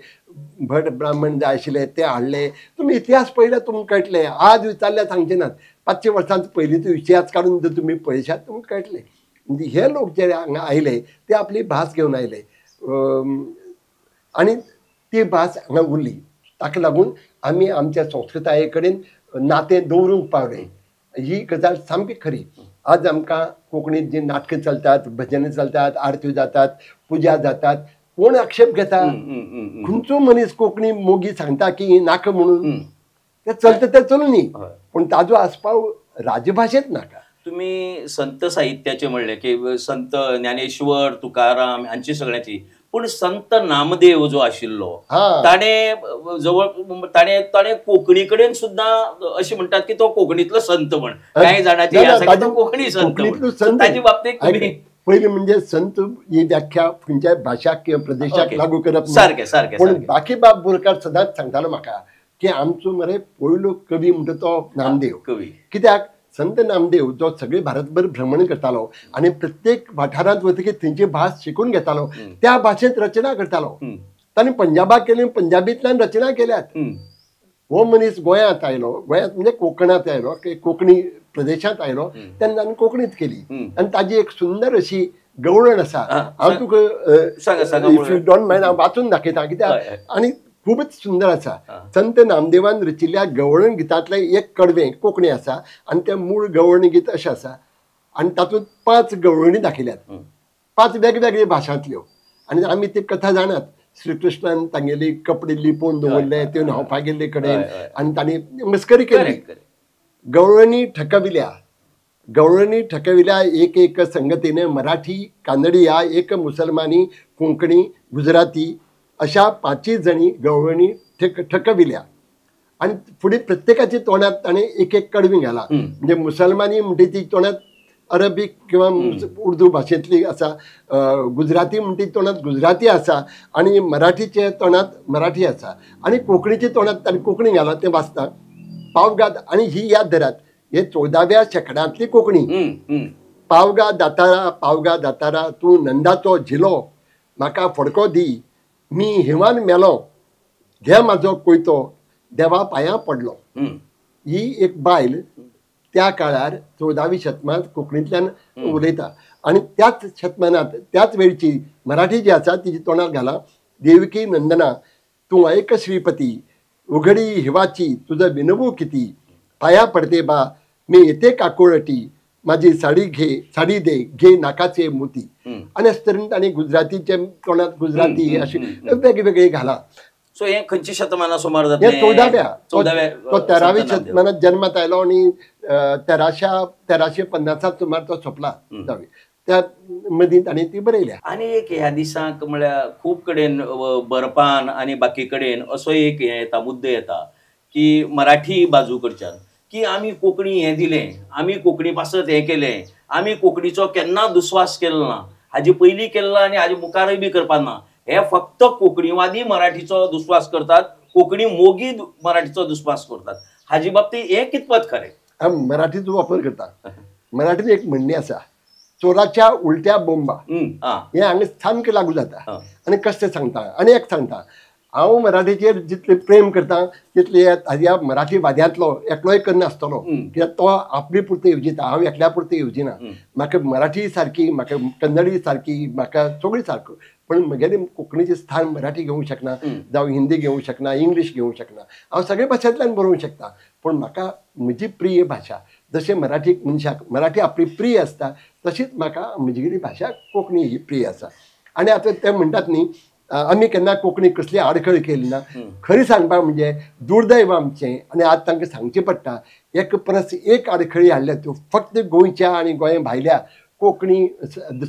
भट ब्राह्मण जाय आशिल्ले ते हाडले. तुमी इतिहास पळयल्यार तुमकां कळटलें. आज विचारल्यार सांगचें नात. 500 वर्सांचो पयलींचो इतिहास काडून जर तुमी पळयशात तुमकां कळटलें. म्हणजे हे लोक जे हांगा आयले ते आपली भास घेवन आयले आनी ती भास हांगा उरली. ताका लागून आमी आमच्या संस्कृताये कडेन नातें दवरूंक पावले. ही गजाल सामकी खरी. आज आमकां कोंकणींत जी नाटकां चलतात, भजनां चलतात, आरत्यो जातात, पुजा जातात, कोण आक्षेप घेता? खंयचो मनीस कोंकणी मोगी सांगता की नाका म्हणून? ते चलता ते चलूं न्ही, पूण ताजो आस्पाव राजभाशेंत नाका. तुम्ही संत साहित्याचे म्हणले की संत ज्ञानेश्वर, तुकाराम हांची सगळ्यांची, पूण संत नामदेव जो आशिल्लो ताणे जवळ ताणे कोंकणी कडेन सुद्धा अशें म्हणटात की तो कोंकणीतलो संत म्हण. कांय जाणांची आसा की तो कोंकणी संत. ताचे बाबतींत पयलीं म्हणजे संत ही व्याख्या खंयच्याय भाशाक किंवा प्रदेशाक लागू करप सारकें सारकें. पूण बाकी बाब बोरकार सदांच सांगतालो म्हाका की आमचो मरे पयलो कवी म्हणटा तो नामदेव. कवी कित्याक संत नामदेव जो सगळे भारतभर भ्रमण करतालो आनी प्रत्येक वाठारांत वतकीर थंयची भास शिकून घेतालो, त्या भाशेंत रचना करतालो. ताणें पंजाबाक केली, पंजाबींतल्यान रचना केल्यात. हो मनीस गोंयांत आयलो, गोंयांत म्हणजे कोकणांत आयलो, कोंकणी प्रदेशांत आयलो, तेन्ना ताणें कोंकणींत केली आनी ताजी एक सुंदर अशी गवळण आसा हांव तुका सांगा सांगा इफ यू डोंट मायंड हांव वाचून दाखयता कित्याक आनी खूबच सुंदर आसा. संत नामदेवान रचिल्ल्या गवळण गितांतलें एक कडवें कोंकणी आसा आनी तें मूळ गवळण गीत अशें आसा आनी तातूंत 5 गवळणी दाखयल्यात 5 वेगवेगळ्यो भाशांतल्यो आनी आमी ती कथा जाणात. श्रीकृष्णान तांगेली कपडे लिपोवन दवरले त्यो न्हांवपाक गेल्ले कडेन आनी तांणी मस्करी केली. गवळणी ठकविल्या एक संगतीने मराठी कानडी ह्या एक मुसलमानी कोंकणी गुजराती अशा 5 जणी गवळणी ठकविल्या आणि पुढे प्रत्येकाच्या तोंडात ताणें एक कडवी घाला. म्हणजे मुसलमानी म्हणटी ती तोंडात अरबीक किंवा उर्दू भाशेंतली आसा, गुजराती म्हणटी तोंडात गुजराती आसा आणि मराठीचे तोंडात मराठी आसा आणि कोंकणीच्या तोंडात ताणें कोंकणी घाला. तें वाचता पावगाद आणि ही याद धरात हे 14व्या शेंकड्यांतली कोंकणी. पावगा दातारा तूं नंदाचो झिलो म्हाका फडको दी मी हिवान मेलो घे म्हाजो कोयतो देवा पांयां पडलो. ही एक बायल त्या काळार 14वी शतमानांत कोंकणींतल्यान उलयता आनी त्याच शतमानांत त्याच वेळची मराठी जी आसा तिची तोंडात घाला देवकी नंदना तूं ऐक श्रीपती उघडी हिवाची तुझं विनवू किती पाया पडते बा मी येते काकुळटी माझी साडी दे घे नाकाचे मोती. आणि अशे तरेन ताणें गुजरातीचे तोंडात गुजराती अशी वेगवेगळी घाला. सो हे खंयच्या शतमाना सुमार हे जातलें? 14व्या तो 13वी शतमानांत शतमानात जन्मात आयलो आणि 1350 सुमार तो सोंपला. त्या मदीं ताणें ती बरयल्या. आनी एक ह्या दिसाक म्हळ्यार खूब कडेन बरपान आनी बाकी कडेन असो एक हे येता मुद्दो येता की मराठी बाजू कडच्यान की आमी कोंकणी हें दिलें, आमी कोंकणी पासत हें केलें, आमी कोंकणीचो केन्ना दुस्वास केलो ना, हाजे पयलीं केल्लो आनी हाजे मुखारय बी करपाक ना. हे फक्त कोंकणीवादी मराठीचो दुस्वास करतात, कोंकणी मोगी मराठीचो दुस्वास करतात. हाजे बाबतींत हें कितपत खरें? हांव मराठीचो वापर करता. मराठीन एक म्हणणी आसा चोराच्या उलट्या बोंबा हे हांगा सामकें लागू जाता. आनी कशें सांगता आनी एक सांगता हांव मराठीचेर जितलें प्रेम करता तितले हाज्या मराठी वाद्यांतलो एकलोय करनासतलो कित्याक तो आपली पुरते येवजिता, हांव एकल्या पुरते येवजिना. म्हाका मराठी सारकी, म्हाका कन्नडी सारकी, म्हाका सगळी सारको, पण म्हगेलें कोंकणीचें स्थान मराठी घेवंक शकना, जावं हिंदी घेवंक शकना, इंग्लीश घेवंक शकना. हांव सगळे भाशेंतल्यान बरोवंक शकता, पण म्हाका म्हजी प्रिय भाशा जशें मराठी मनशाक मराठी आपली प्रिय आसता तशीच म्हाका म्हजी भाशा कोंकणी ही प्रिय आसा. आनी आतां ते म्हणटात न्ही आमी केन्ना कोंकणी कसली आडखळ केली ना. खरी सांगपाक म्हणजे दुर्दैव आमचें आनी आज तांकां सांगचें पडटा एक परस एक आडखळी हाडल्या त्यो फक्त गोंयच्या आनी गोंया भायल्या कोंकणी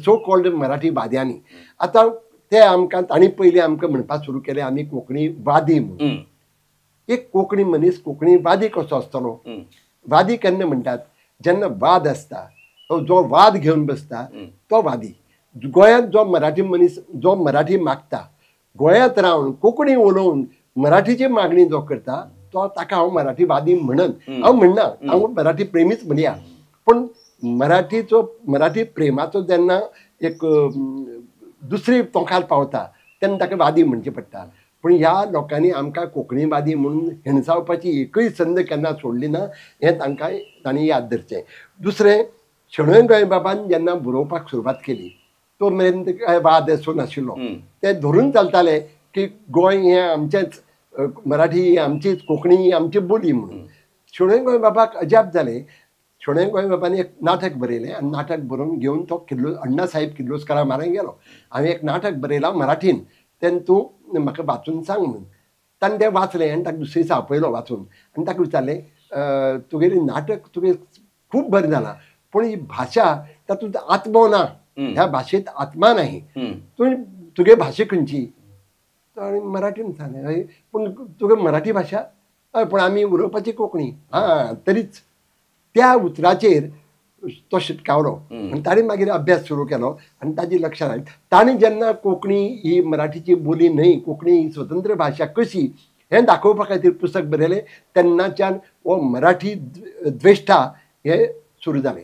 सो कॉल्ड मराठी वाद्यांनी. आतां ते आमकां तांणी पयलीं आमकां म्हणपाक सुरू केलें आमी कोंकणी वादी म्हणून. एक कोंकणी मनीस कोंकणी वादी कसो आसतलो? वादी केन्ना म्हणटात जेन्ना वाद आसता जो वाद घेवन बसता तो वादी. गोंयांत जो मराठी मनीस जो मराठी मागता गोंयांत रावन कोंकणी उलोवन मराठीची मागणी जो करता तो ताका हांव मराठी वादी म्हणन. हांव म्हणना हांव मराठी प्रेमीच म्हणया, पण मराठी प्रेमाचो जेन्ना एक दुसरी तोंखार पावता तेन्ना ताका वादी म्हणचें पडटा. पण ह्या लोकांनी आमकां कोंकणी वादी म्हणून हिणसावपाची एकय संद केन्ना सोडली ना हें तांणी याद धरचें. दुसरें शेणोय गोंयबाबान जेन्ना बरोवपाक सुरवात केली तो मेरेन काय वाद असो नाशिल्लो. ते धरून चलताले की गोंय हें आमचेंच, मराठी आमचीच, कोंकणी आमची बोली म्हणून. शेणोय गोंयबाबाक अजाप जालें. शेणोय गोंयबाबान एक नाटक बरयलें आनी नाटक बरोवन घेवन तो अण्णा साहेब किर्लोस्करा म्हारग गेलो. हांवें एक नाटक बरयलां मराठीन तेन्ना तूं म्हाका वाचून सांग म्हणून. ताणें तें वाचलें आनी ताका दुसरे दिसा आपयलो वाचून आनी ताका विचारलें तुगेलें नाटक तुगे खूब बरें जालां पूण ही भाशा तातूंत आत्मो ना, ह्या भाशेंत आत्मा नाही, तुगे भाशा खंयची? ताणें मराठीन सांगलें पूण तुगे मराठी भाशा? हय पूण आमी उलोवपाची कोंकणी. तरीच त्या उतराचेर तो शिटकावलो आनी ताणें मागीर अभ्यास सुरू केलो आनी ताजी लक्षांत आयलें. ताणें जेन्ना कोंकणी ही मराठीची बोली न्हय, कोंकणी ही स्वतंत्र भाशा कशी हें दाखोवपा खातीर पुस्तक बरयलें तेन्नाच्यान हो मराठी द्वेश्टा हें सुरू जालें.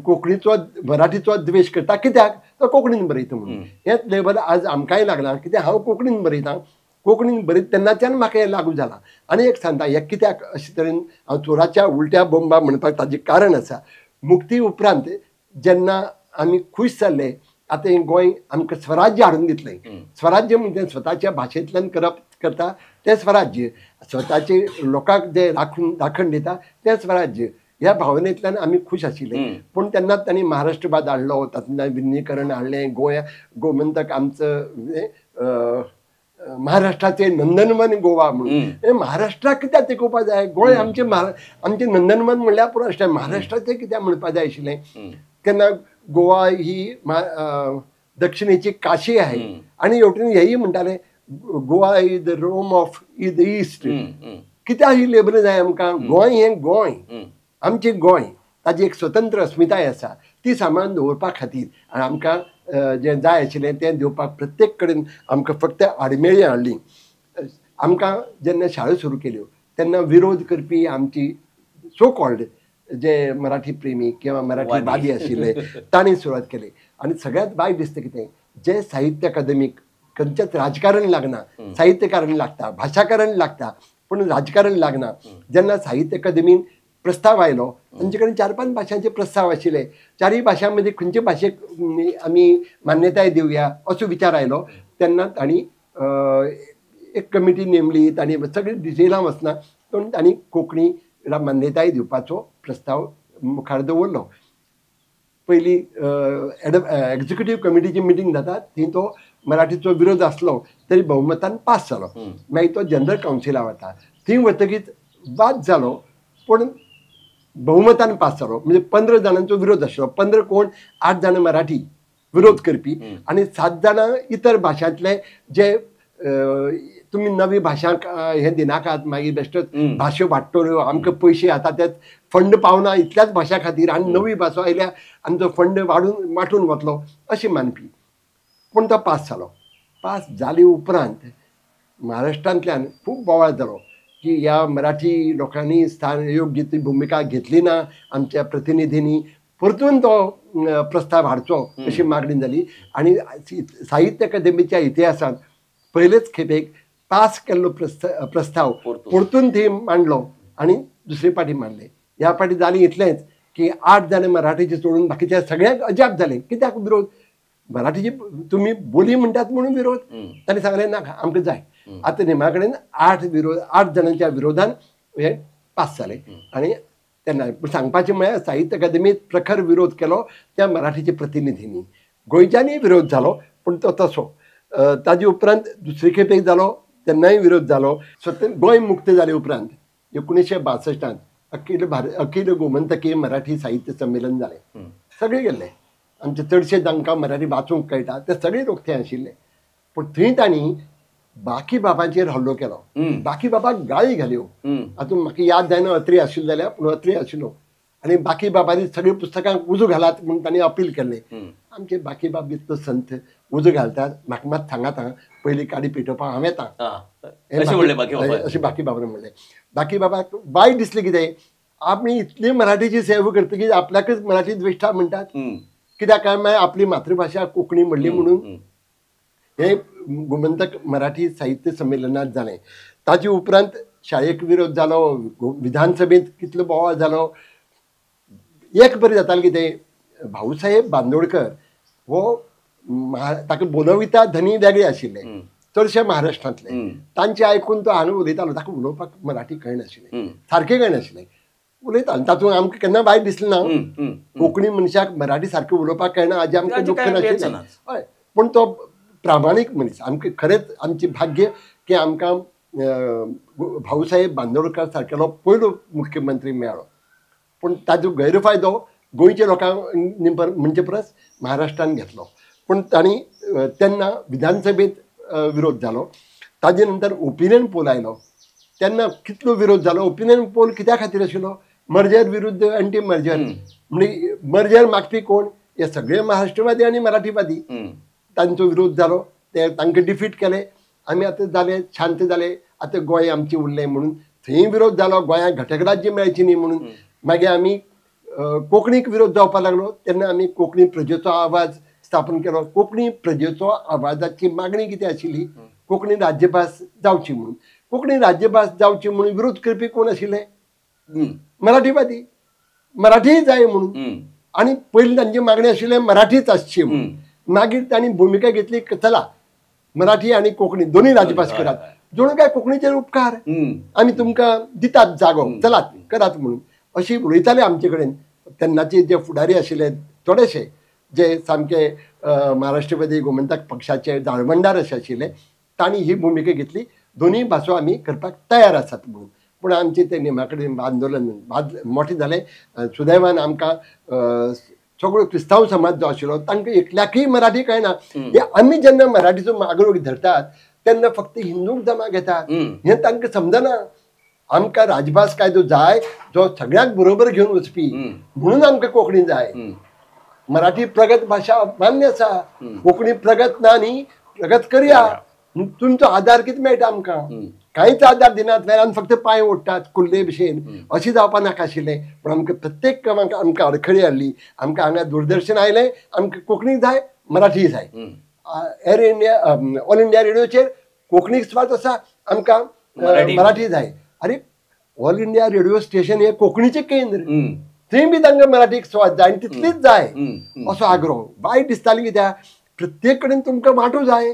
कोंकणीचो मराठीचो द्वेश करता कित्याक तो कोंकणीन बरयता म्हणून. हेंच लेबल आज आमकांय लागलां कित्याक हांव कोंकणीन बरयतां. कोंकणीन बरयता तेन्नाच्यान म्हाका हें लागू जालां. आनी एक सांगता हें कित्याक अशे तरेन हांव चोराच्या उलट्या बोंबा म्हणपाक ताजें कारण आसा. मुक्ती उपरांत जेन्ना आमी खूश जाल्ले आता हे गोंय आमकां स्वराज्य हाडून दितलें. स्वराज्य म्हणजे स्वताच्या भाशेंतल्यान करता तें स्वराज्य, स्वताचे लोकांक जे राखण दिता तें स्वराज्य. ह्या भावनेंतल्यान आमी खूश आशिल्ले. पूण तेन्नाच तांणी महाराष्ट्रवाद हाडलो, तातूंतल्यान विलीनीकरण हाडलें. गोमंतक आमचं महाराष्ट्राचे नंदनवन गोवा म्हणून. महाराष्ट्राक कित्याक तेंकोवपा जाय? गोंय आमचे नंदनवन म्हणल्यार पुरो अशें महाराष्ट्राचें कित्याक म्हणपा जाय आशिल्लें? केन्ना गोवा ही दक्षिणेची काशी आहे आणि हेवटेन हेय म्हणटाले Goa is the Rome of the East. कित्याक ही लेबल जाय आमकां? गोंय हें गोंय, आमचें गोंय, ताजी एक स्वतंत्र अस्मिताय आसा, ती सांबाळून दवरपा खातीर आनी आमकां जें जाय आशिल्लें तें दिवपाक प्रत्येक कडेन आमकां फक्त आडमेळी हाडली. आमकां जेन्ना शाळो सुरू केल्यो तेन्ना विरोध करपी आमची सो कॉल्ड जे मराठी प्रेमी किंवा मराठी वादी आशिल्ले तांणी सुरवात केली. आनी सगळ्यांत वायट दिसता कितें, जे साहित्य अकादमीक खंयचेच राजकारण लागना, साहित्यकारण लागता, भाशाकारण लागता, पूण राजकारण लागना. जेन्ना साहित्य अकादमीन प्रस्ताव आयलो, तांचे कडेन 4-5 भाशांचे प्रस्ताव आशिल्ले. 4 भाशां मदीं खंयचे भाशेक आमी मान्यताय दिवया असो विचार आयलो. तेन्ना तांणी एक कमिटी नेमली. तांणी सगळी डिटेलां वचना पूण तांणी कोंकणी मान्यताय दिवपाचो प्रस्ताव मुखार दवरलो. पयली एक्झिक्युटीव कमिटीची मिटींग जाता, थंय तो मराठीचो विरोध आसलो तरी बहुमतान पास जालो. मागीर तो जनरल कावन्सिला वता, थंय वतकीच वाद जालो पूण बहुमतान पास जालो. म्हणजे 15 जाणांचो विरोध आशिल्लो. 15 कोण, 8 जाणां मराठी विरोध करपी आनी 7 जाणां इतर भाशांतले जे तुमी नवी भाशांक हे दिनाकात, मागीर बेश्टोच भाशो वाडटल्यो, आमकां पयशे आता ते फंड पावना इतल्याच भाशा खातीर आनी नवी भासो आयल्या आमचो फंड वाटून वतलो अशें मानपी. पूण तो पास जालो. पास जाले उपरांत महाराष्ट्रांतल्यान खूब बोवाळ जालो की ह्या मराठी लोकांनी स्थान योग्य ती भुमिका घेतली ना, आमच्या प्रतिनिधींनी परतून तो प्रस्ताव हाडचो अशी मागणी जाली. आनी साहित्य अकादमीच्या इतिहासांत पयलेच खेपेक पास केल्लो प्रस्ताव परतून थंय मांडलो आनी दुसरे फावटी मांडले. ह्या फावटी जालें इतलेंच की 8 जाणां मराठीचे सोडून बाकीच्या सगळ्यांक अजाप जालें. कित्याक विरोध? मराठीची तुमी बोली म्हणटात म्हणून विरोध. तांणी सांगलें ना आमकां जाय. आतां नेमा कडेन 8 जाणांच्या विरोधान हे पास जालें. आनी तेन्ना सांगपाचें म्हळ्यार साहित्य अकादमीत प्रखर विरोध केलो त्या मराठीच्या प्रतिनिधींनी. गोंयच्यांनी विरोध जालो पूण तो तसो. ताजे उपरांत दुसरे खेपेक जालो तेन्नाय विरोध जालो. गोंय मुक्त जाले उपरांत 1962 अखिल गोमंतकीय मराठी साहित्य संमेलन जालें. सगळे गेल्ले. आमचे चडशे जांकां मराठी वाचूंक कळटा ते सगळे लोक थंय आशिल्ले. पूण थंय तांणी बाकी बाबांचेर हल्लो केलो. बाकी बाबाक गाळी घाल्यो. हातूंत म्हाका याद जायना अत्री आशिल्लो जाल्यार, पूण अत्री आशिल्लो. आनी बाकी बाबांनी सगळ्या पुस्तकांक उजो घालात म्हणून तांणी अपील केलें. आमचे बाकी बाब इतलो संत उजो घालतात, म्हाका मात सांगात हां, पयली काडी पेटोवपाक हांव येता अशें बाकी बाबान म्हणलें. बाकी बाबाक वायट दिसलें कितें, आमी इतली मराठीची सेवा करतकीर आपल्याकच मराठी द्वेश्टा म्हणटात. कित्याक काय मागीर आपली मातृभाशा कोंकणी म्हणली म्हणून. हे गोमंतक मराठी साहित्य संमेलनात जालें. ताजे उपरांत शाळेक विरोध जालो, विधानसभेत कितलो बोवाळ जालो. एक बरें जातालें कितें, भाऊसाहेब बांदोडकर हो ताका बोलविता धनी वेगळे आशिल्ले, चडशे महाराष्ट्रांतले. तांचे आयकून तो हांगा उलयतालो. ताका उलोवपाक मराठी कळनाशिल्लें, सारकें कळनाशिल्लें. उलयतालो तातूंत आमकां केन्ना वायट दिसलें ना. कोंकणी मनशाक मराठी सारकें उलोवपाक कळना हाजें आमकां दुख्ख नाशिल्लें. हय, पूण तो प्रामाणीक मनीस. आमकां खरेंच आमचें भाग्य की आमकां भाऊसाहेब बांदोडकर सारकेलो पयलो मुख्यमंत्री मेळ्ळो. पूण ताजो गैरफायदो गोंयच्या लोकांनी म्हणजे परस महाराष्ट्रान घेतलो. पूण तांणी तेन्ना विधानसभेत विरोध जालो. ताजे नंतर ओपिनियन पोल आयलो. तेन्ना कितलो विरोध जालो. ओपिनियन पोल कित्या खातीर आशिल्लो? मर्जर विरुद्ध एंटी मर्जर. म्हणजे मर्जर मागपी कोण? हे सगळे महाराष्ट्रवादी आनी मराठीवादी. तांचो विरोध जालो. ते तांकां डिफीट केले. आमी आतां जाले शांत जाले, आतां गोंय आमचें उरलें म्हणून थंय विरोध जालो. गोंयांक घटक राज्य मेळची न्ही म्हणून. मागीर आमी कोंकणीक विरोध जावपाक लागलो. तेन्ना आमी कोंकणी प्रजेचो आवाज स्थापन केलो. कोंकणी प्रजेचो आवाजाची मागणी कितें आशिल्ली? कोंकणी राज्यभास जावची म्हणून. कोंकणी राज्यभास जावची म्हणून विरोध करपी कोण आशिल्ले? मराठीवादी. मराठी जाय म्हणून. आनी पयलीं तांची मागणी आशिल्ली मराठीच आसची म्हणून. मागीर तांणी भुमिका घेतली चला मराठी आणि कोंकणी दोन्ही राजभास करात जणू काय कोंकणीचेर उपकार आमी तुमकां दितात जागो चलात करात म्हणून अशी उलयताले आमचे कडेन तेन्नाचे जे फुडारी आशिल्ले थोडेशे जे सामके महाराष्ट्रवादी गोमंतक पक्षाचे जाळवंदार अशे आशिल्ले तांणी ही भुमिका घेतली दोन्ही भासो आमी करपाक तयार आसात म्हणून पूण आमचे ते नेमा कडेन आंदोलन मोठें जालें सुदैवान आमकां सगळो क्रिस्तांव समाज जो आशिल्लो तांकां एकल्याकय मराठी कळना हे आमी जेन्ना मराठीचो मागो धरतात तेन्ना फक्त हिंदूक जमा घेतात हें तांकां समजना आमकां राजभास कायदो जाय जो सगळ्यांक बरोबर घेवन वचपी म्हणून आमकां कोंकणी जाय मराठी प्रगत भाशा मान्य आसा कोंकणी प्रगत ना न्ही प्रगत करया तुमचो आदार कितें मेळटा आमकां कांयच आदार दिनात वेळान फक्त पांय ओडटात कुल्ले भशेन अशें जावपा नाका आशिल्लें पूण आमकां प्रत्येक कामाक आमकां अडखळी हाडली आमकां हांगा दूरदर्शन आयलें आमकां कोंकणी जाय मराठी जाय एर इंडिया ऑल इंडिया रेडिओचेर कोंकणी स्वाद आसा आमकां मराठी जाय अरे ऑल इंडिया रेडिओ स्टेशन हे कोंकणीचें केंद्र थंय बी तांकां मराठीक स्वाद जाय आनी तितलीच जाय असो आग्रो वायट दिसताली कित्याक प्रत्येक कडेन तुमकां वांटो जाय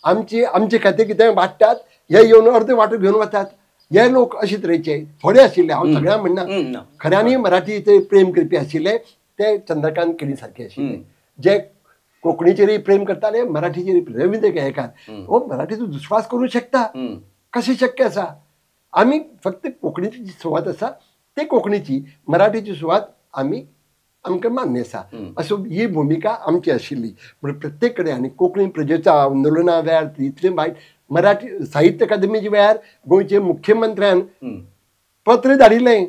आमचे खातीर कितें वाडटात हे येवन अर्द वांटो घेवन वतात हे लोक अशे तरेचे थोडे आशिल्ले हांव सगळ्यांक म्हणना खऱ्यांनी मराठीचे प्रेम करपी आशिल्ले ते चंद्रकांत केणी सारखे आशिल्ले जे कोंकणीचेरय प्रेम करताले मराठीचेर रवींद्र केळेकार हो मराठीचो दुस्वास करूंक शकता कशें शक्य आसा आमी फक्त कोंकणीची जी सुवात आसा ते कोंकणीची मराठीची सुवात आमकां मान्य आसा असो ही भुमिका आमची आशिल्ली पूण प्रत्येक कडेन आनी कोंकणी प्रजेच्या आंदोलना वेळार इतलें वायट मराठी साहित्य अकादमीच्या वेळार गोंयचे मुख्यमंत्र्यान पत्र धाडिल्लें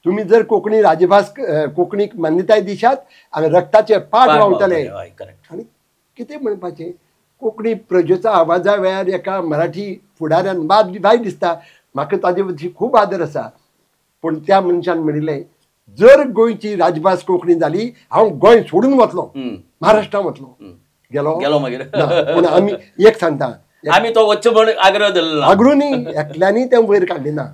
तुमी जर कोंकणी राजभास कोंकणीक मान्यताय दिशात आनी रक्ताचे पाट व्हांवतले आनी कितें म्हणपाचें कोंकणी प्रजेच्या आवाजा वेळार एका मराठी फुडाऱ्यान वायट दिसता म्हाका ताजे वरवीं खूब आदर आसा पूण त्या मनशान म्हणिल्लें जर गोंयची राजभास कोंकणी जाली हांव गोंय सोडून वतलो महाराष्ट्रांत वतलो गेलो मागीर पूण आमी एक सांगता आमी तो वच्चो म्हण आग्रह धरलो आग्रो न्ही एकल्यांनी तें वयर काडलें ना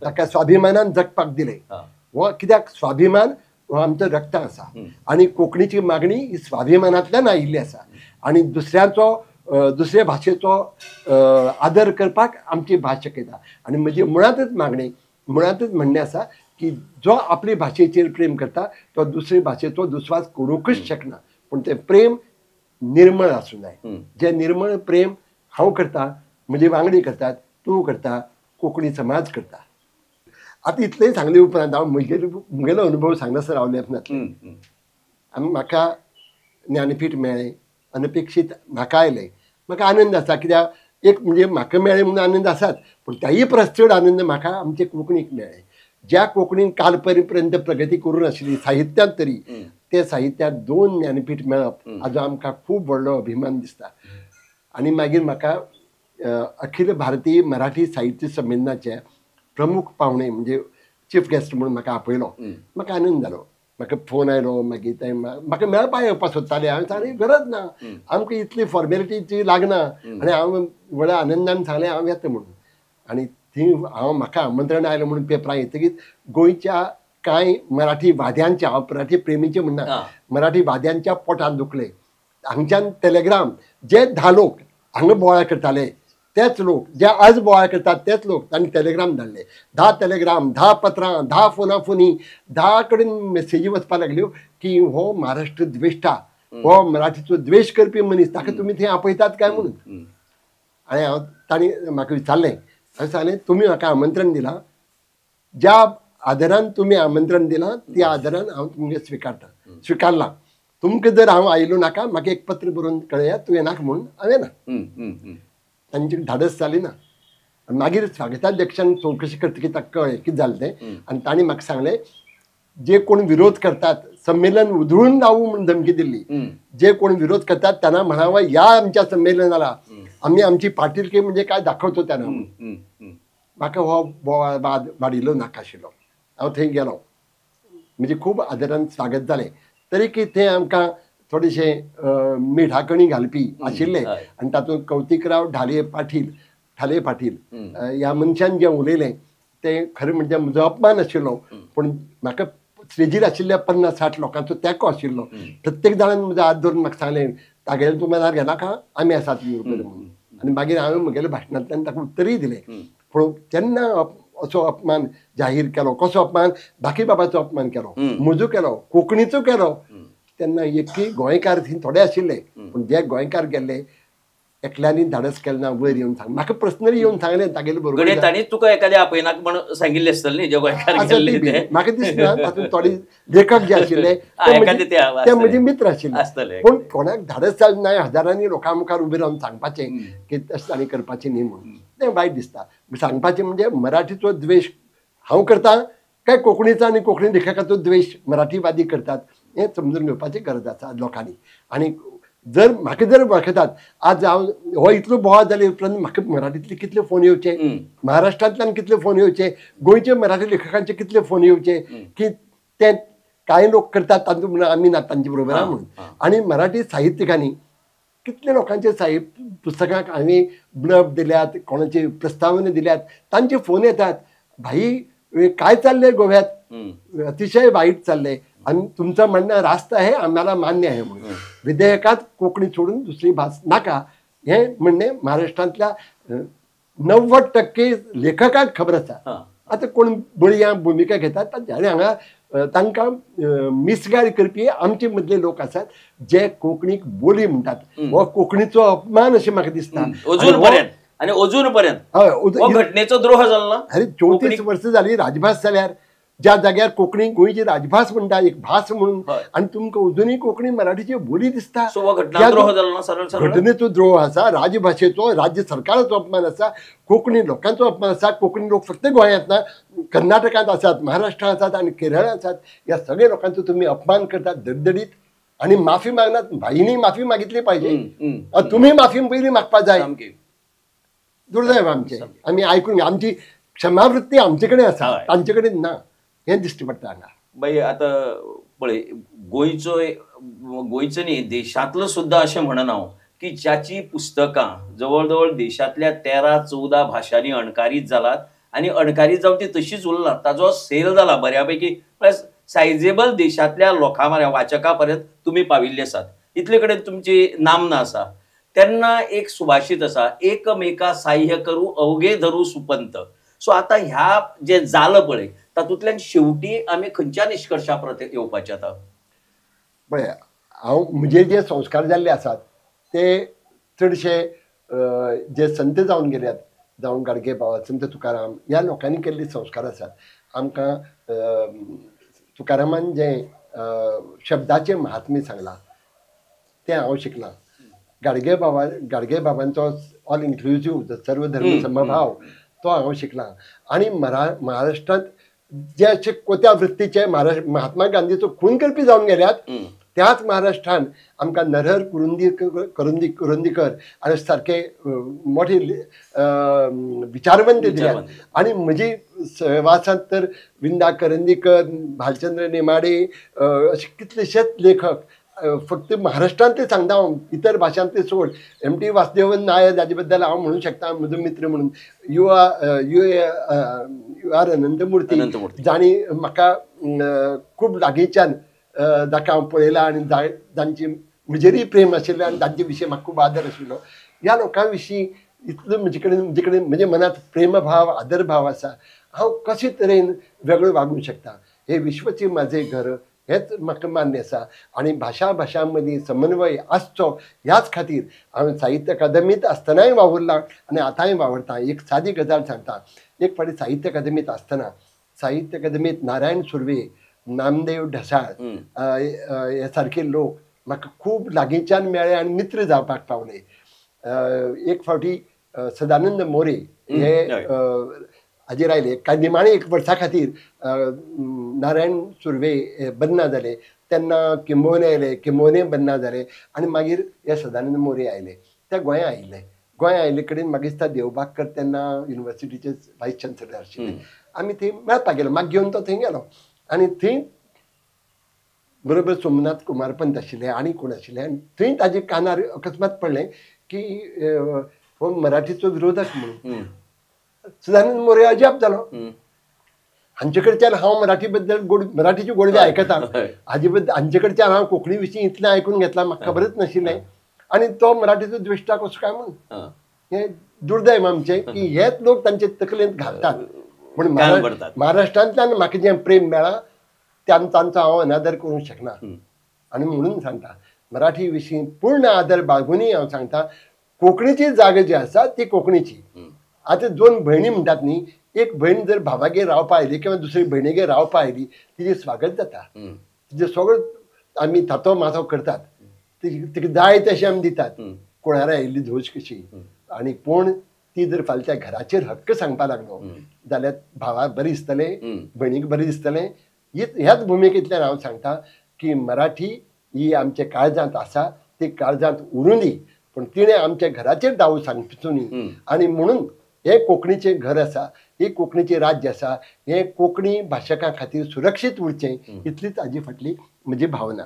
ताका स्वाभिमानान जगपाक दिलें हो कित्याक स्वाभिमान हो आमचो रक्तांत आसा आनी कोंकणीची मागणी ही स्वाभिमानांतल्यान आयिल्ली आसा आनी दुसऱ्या भाशेचो आदर करपाक आमची भास शक्यता आनी म्हजी मुळांतच म्हणणें आसा की जो आपले भाशेचेर प्रेम करता तो दुसरे भाशेचो दुस्वास करूंकच शकना पूण तें प्रेम निर्मळ आसूं जाय जे निर्मळ प्रेम हांव करता म्हजे वांगडी करतात तूं करता कोंकणी समाज करता आतां इतलें सांगले उपरांत हांव म्हगेलो अनुभव सांगनासर रावले आमी म्हाका ज्ञानपीठ मेळ्ळें अनपेक्षीत म्हाका आयलें म्हाका आनंद आसा कित्याक एक म्हणजे म्हाका मेळ्ळें म्हणून आनंद आसात पूण त्याही परस चड आनंद म्हाका आमचे कोंकणीक मेळ्ळें ज्या कोंकणीन काल पर्यंत प्रगती करून आशिल्ली साहित्यांत तरी ते साहित्यात 2 ज्ञानपीठ मेळप हाजो आमकां खूब व्हडलो अभिमान दिसता आनी मागीर म्हाका अखिल भारतीय मराठी साहित्य संमेलनाचे प्रमुख पावणे म्हणजे चीफ गेस्ट म्हणून म्हाका आपयलो म्हाका आनंद जालो म्हाका फोन आयलो मागीर ते म्हाका मेळपाक येवपाक सोदताले हांवें सांगलें गरज ना आमकां इतली फॉर्मेलिटीची लागना आनी हांव व्हडल्या आनंदान सांगलें हांव येता म्हणून आनी थंय म्हाका आमंत्रण आयलें म्हणून पेपरां येतकीच गोंयच्या कांय मराठी वाद्यांच्या हांव मराठी प्रेमीचे म्हणना मराठी वाद्यांच्या पोटांत दुखलें हांगच्यान टॅलिग्राम जे 10 लोक हांगा बोवाळ करताले तेच लोक जे आज बोवाळ करतात तेच लोक तांणी टॅलिग्राम धाडले 10 टॅलिग्राम 10 पत्रां 10 फोनाफोनी 10 कडेन मेसेजी वचपाक लागल्यो की हो महाराष्ट्र द्वेश्टा हो मराठीचो द्वेश करपी मनीस ताका तुमी थंय आपयतात काय म्हणून आनी तांणी म्हाका विचारलें हांवें सांगलें तुमी म्हाका आमंत्रण दिलां ज्या आदरान तुमी आमंत्रण दिलां त्या आदरान हांव तुमगे स्विकारलां तुमकां जर हांव आयलो नाका म्हाका एक पत्र बरोवन कळयात तूं येनाका म्हणून हांव येना तांची धाडस जाली ना मागीर स्वागताध्यक्षान चवकशी करतकीर ताका कळ्ळें कितें जालें तें आनी तांणी म्हाका सांगलें जे कोण विरोध करतात संमेलन उधळून लावू म्हणून धमकी दिल्ली जे कोण विरोध करतात त्यांना म्हणावं या आमच्या संमेलनाला आम्ही आमची पाटीलकी म्हणजे काय दाखवतो त्यांना म्हाका हो वाद वाडिल्लो नाका आशिल्लो हांव थंय गेलो म्हणजे खूब आदरान स्वागत जालें तरी की थंय आमकां थोडेशे मिठाकणी घालपी आशिल्ले आनी तातूंत कौतिकराव ठाले पाटील ह्या मनशान जें उलयलें तें खरें म्हणजे म्हजो अपमान आशिल्लो पूण म्हाका स्टेजीर आशिल्ल्या 50-60 लोकांचो तेंको आशिल्लो प्रत्येक जाणान म्हजो हात धरून म्हाका सांगलें तागेले तूं मनार घेना का आमी आसात युरोपान म्हणून. आनी मागीर हांवें म्हगेल्या भाशणांतल्यान ताका उत्तरय दिलें. पूण जेन्ना असो अपमान जाहीर केलो, कसो अपमान, बाकी बाबाचो अपमान केलो, म्हजो केलो, कोंकणीचो केलो, तेन्ना एकूय गोंयकार थंय थोडे आशिल्ले. पूण जे गोंयकार गेल्ले एकल्यानी धाडस केलें ना वयर येवन सांग. म्हाका पर्सनली येवन सांगलें तागेले बरोबर. ताणीच तुका एखाद्या आपयनाक म्हणून सांगिल्लें आसतलें न्ही जे गोंयकार गेल्ले ते. म्हाका दिसना तातूंत थोडे लेखक जे आशिल्ले ते म्हजे मित्र आशिल्ले. पूण कोणाक धाडस जालें ना हजारांनी लोकां मुखार उबे रावन सांगपाचें की तशें तांणी करपाचें न्ही म्हणून. तें वायट दिसता. सांगपाचें म्हणजे मराठीचो द्वेश हांव करतां काय कोंकणीचो आनी कोंकणी लेखकाचो द्वेश मराठीवादी करतात हें समजून घेवपाची गरज आसा लोकांनी. आनी जर म्हाका जर वळखतात आज हांव हो इतलो बोवाळ जाले उपरांत म्हाका मराठींतले कितले फोन येवचे, महाराष्ट्रांतल्यान कितले फोन येवचे, गोंयचे मराठी लेखकांचे कितले फोन येवचे की ते कांय लोक करतात तातूंत म्हणून आमी ना तांचे बरोबर आहा म्हणून. आनी मराठी साहित्यिकांनी कितले लोकांचे पुस्तकांक हांवें ब्लब दिल्यात, कोणाचे प्रस्तावने दिल्यात, तांचे फोन येतात, भाई काय चाललंय गोव्यात, अतिशय वाईट चाललंय आणि तुमचं म्हणणं रास्त आहे, आम्हाला मान्य आहे म्हणून. विधेयकात कोंकणी सोडून दुसरी भास नाका हे म्हणणे महाराष्ट्रातल्या 90% लेखकांक खबर आसा. आता कोण बळी भूमिका घेतात तांच्यानी हांगा तांकां मिसगायड करपी आमचे मदले लोक आसात जे कोंकणीक बोली म्हणटात. हो कोंकणीचो अपमान अशें म्हाका दिसता. आणि अजून पर्यंत घटनेचो द्रोह जालो ना. अरे 34 वर्सां जाली राजभास जाल्यार, ज्या जाग्यार कोंकणी गोंयची राजभास म्हणटा एक भास म्हणून, आनी तुमकां अजुनूय कोंकणी मराठीची बोली दिसता. घटनेचो द्रोह आसा, राजभाशेचो, राज्य सरकाराचो अपमान आसा, कोंकणी लोकांचो अपमान आसा. कोंकणी लोक फक्त गोंयांत ना, कर्नाटकांत आसात, महाराष्ट्रांत आसात आनी केरळांत आसात. ह्या सगळ्या लोकांचो तुमी अपमान करतात धडधडीत आनी माफी मागनात. भाईनी माफी मागितली पाहिजे. तुम्ही माफी पयलीं मागपाक जाय. दुर्दैव आमचे. आमी आयकून आमची क्षमावृत्ती आमचे कडेन आसा, तांचे कडेन ना हें दिश्टी पडटा हांगा. बाई आतां पळय गोंयचो न्ही देशांतलो सुद्दां अशें म्हणना हांव की ज्याची पुस्तकां जवळ जवळ देशांतल्या 13-14 भाशांनी अणकारीत जालात आनी अणकारीत जावन ती तशीच उरलात. ताजो सेल जाला बऱ्यापैकी. सायजेबल देशांतल्या लोकां पर्यंत, वाचकां पर्यंत तुमी पाविल्ले आसात. इतले कडेन तुमची नामना आसा. तेन्ना एक सुभाषीत आसा, एकमेका साह्य करू अवघे धरू सुपंत. सो आता ह्या जे जालं पळय तातूंतल्यान शेवटी आमी खंयच्या निश्कर्शा परत येवपाचे आतां? पळय हांव म्हजे जे संस्कार जाल्ले आसात ते चडशे जे संत जावन गेल्यात, जावं गाडगे बाबा, संत तुकाराम ह्या लोकांनी केल्ले संस्कार आसात. आमकां तुकारामान जे शब्दाचे महात्म्य सांगलां तें हांव शिकलां. गाडगे बाबांचो ऑल इन्क्लुझिव्ह सर्व धर्म समभाव तो हांव शिकलां. आनी महाराष्ट्रांत जे अशे कोत्या वृत्तीचे महात्मा गांधीचो खून करपी जावन गेल्यात त्याच महाराष्ट्रांत आमकां नरहर कुरुंदीकर आनी सारके मोठे विचारवंत दिल्यात. आनी म्हजी सहवासांत तर विंदा करंदीकर, भालचंद्र नेमाडे अशे कितलेशेच लेखक फक्त महाराष्ट्रांत ते सांगता हांव, इतर भाशांत ते सोड. M.T. वासुदेवन नायर जाचे बद्दल हांव म्हणूंक शकता म्हजो मित्र म्हणून. यू आर अनंतमुर्ती जाणी म्हाका खूब लागींच्यान जाका हांव पळयलां आनी जांची म्हजेरूय प्रेम आशिल्लें आनी तांचे विशीं म्हाका खूब आदर आशिल्लो. ह्या लोकां विशीं इतलो म्हजे कडेन म्हजे मनांत प्रेमभाव आदरभाव आसा. हांव कशे तरेन वेगळो वागूंक शकता. हे विश्वचे माझे घर हेच म्हाका मान्य आसा. आनी भाशां मदीं समन्वय आसचो ह्याच खातीर हांवें साहित्य अकादमींत आसतनाय वावुरलां आनी आतांय वावरतां. एक सादी गजाल सांगता. एक फावटी साहित्य अकादमींत आसतना साहित्य अकादमींत नारायण सुर्वे, नामदेव ढसाळ हे सारके लोक म्हाका खूब लागींच्यान मेळ्ळे आनी मित्र जावपाक पावले. एक फावटी सदानंद मोरे हे हाजेर आयले. काय निमाणे 1 वर्सा खातीर नारायण सुर्वे बन्ना जाले तेन्ना किंबोने आयले, किंबोने बन्ना जाले आनी मागीर हे सदानंद मोरे आयले. ते गोंया आयिल्ले. गोंया आयिल्ले कडेन म्हाका दिसता देवबागकर तेन्ना युनिवर्सिटीचे वायस चान्सलर आशिल्ले. आमी थंय मेळपाक गेलो. म्हाका घेवन तो थंय गेलो आनी थंय बरोबर सोमनाथ कुमारपंत आशिल्ले आनी कोण आशिल्ले. आनी थंय ताजे कानार अकस्मात पडलें की हो मराठीचो विरोधक म्हणून. सदानंद मोरे अजाप जालो. हांचे कडच्यान हांव मराठी बद्दल मराठीचे गोडवे आयकता. हाजे बद्दल हांचे कडच्यान हांव कोंकणी विशीं इतलें आयकून घेतलां म्हाका खबरच नाशिल्लें. आणि तो मराठीचो द्वेष्टा कसो काय म्हण हे दुर्दैव आमचे की हेच लोक तांचे तकलेंत घालतात पण महाराष्ट्रांतल्यान म्हाका जें प्रेम मेळ्ळा तांचो हांव अनादर करूंक शकना आनी म्हणून सांगता मराठी विशीं पूर्ण आदर बाळगूनय हांव सांगता कोंकणीची जागा जी आसा ती कोंकणीची आतां दोन भयणी म्हणटात न्ही एक भयण जर भावागेर रावपा आयली किंवा दुसरी भयणीगेर रावपा आयली तिजें स्वागत जाता तिजें सगळो आमी थातो माथो करतात तिका जाय तशें आमी दितात कोणार आयिल्ली धोज कशी आनी पूण ती जर फाल्यां घराचेर हक्क सांगपा लागलो जाल्यार भावाक बरें दिसतलें भयणीक बरें दिसतलें ह्याच भुमिकेंतल्यान हांव सांगता की मराठी ही आमच्या काळजांत आसा ती काळजांत उरूं दी पण तिणें आमच्या घराचेर दावो सांगचो न्ही आनी म्हणून हे कोंकणीचें घर आसा ही कोंकणीचें राज्य आसा हे कोंकणी भाशकां खातीर सुरक्षीत उरचें इतलीच हाजी फाटली म्हजी भावना.